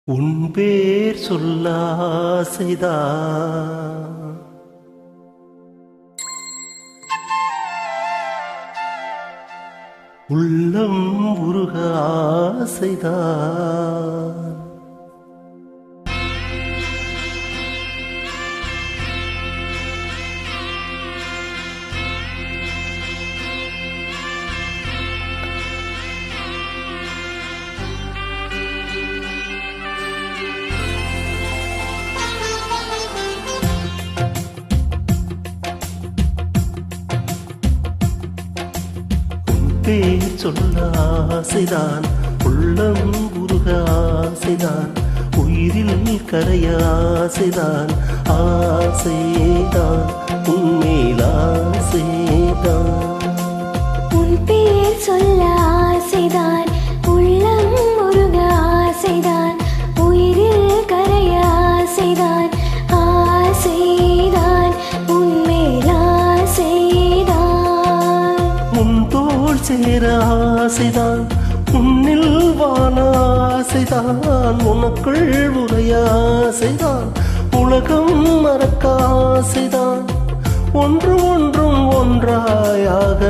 உன் பேர் சொல்ல ஆசைதான், உள்ளம் உருக ஆசைதான். பேர் சொல்ல ஆசைதான், உள்ளம் உருக ஆசைதான், உயிரில் கரைய ஆசைதான், ஆசைதான் உன்மேல் ஆசைதான். உன் பேர் சொல்ல ஆசைதான், உள்ளம் உருக ஆசைதான், உயிரில் கரைய ஆசைதான், ஆசைதான் உன்மேல் ஆசைதான். உன் தோள் சேர ஆசைதான், உன்னில் வாழ ஆசைதான், உனக்குள் உரைய ஆசைதான், உலகம் மறக்க ஆசைதான், ஒன்று ஒன்றும் ஒன்றாயாக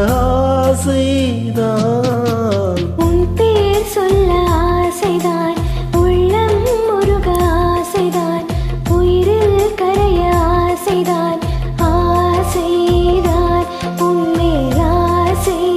ஆசைதான். உன் பேர் சொல்ல ஆசைதான், உள்ளம் உருக ஆசைதான், உயிரில் கரைய ஆசைதான், ஆசைதான் உன்மேல் ஆசைதான்.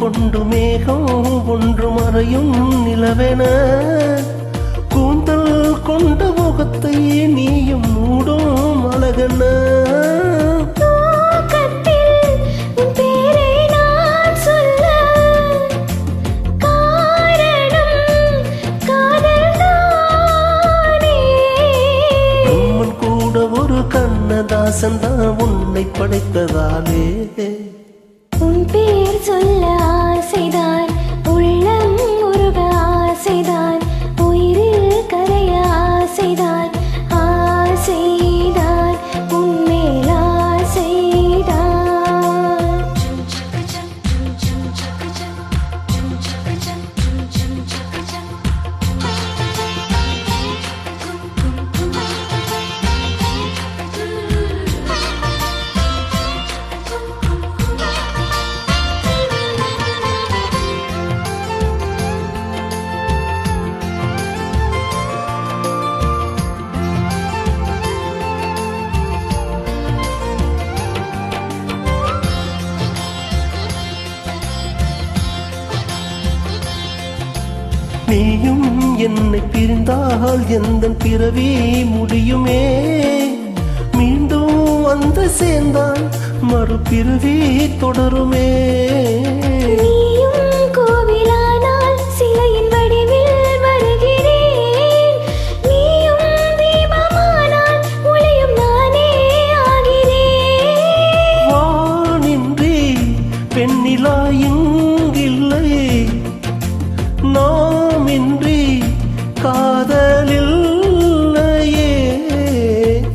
கொண்டு மேகம் ஒன்று மறையும் நிலவென, கூந்தல் கொண்ட முகத்தை நீயும் மூடும் அழகென, அம்மன் கூட ஒரு கண்ணதாசன் தான் உன்னை படைத்ததாலே. உன் பேர் சொல்ல ஆசைதான், உள்ளம் உருக ஆசைதான், உயிரில் கரைய ஆசைதான், ஆசைதான் உன்மேல் ஆசைதான். நீயும் என்னை பிரிந்தால் எந்தன் பிறவி முடியுமே, மீண்டும் வந்து சேர்ந்தால் மறுபிறவி தொடருமே. நீயும் கோவிலானால் சிலையின் வடிவில் வருகிறேன், நீயும் தீபமானால் ஒளியும் நானே ஆகிறேன். வானின்றி பெண்ணிலா இங்கில்லை, நாமின்றி காதலில்லையே.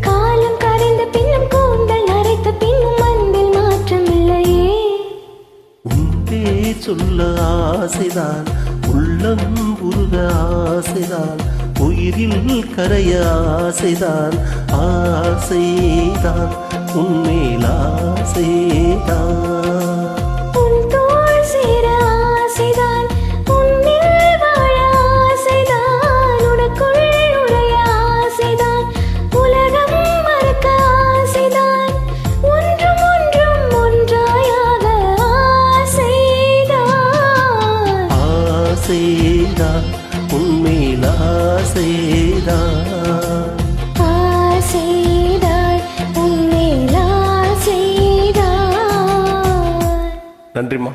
காலம் கரைந்த பின்னும் கூந்தல் நரைத்த பின்னும் அன்பில் மாற்றம் இல்லையே. உன் பேர் சொல்ல ஆசைதான், உள்ளம் உருக ஆசைதான், உயிரில் கரைய ஆசைதான், ஆசைதான் உன்மேல் ஆசைதான். உன் தோள் சேர ஆசைதான், உன்னில் வாழ ஆசைதான், உனக்குள் உரைய ஆசைதான், உலகம் மறக்க ஆசைதான், ஒன்றும் ஒன்றும் ஒன்றாயாக ஆசைதான். ஆசைதான் உன்மேல் ஆசைதான். நன்றிம்மா.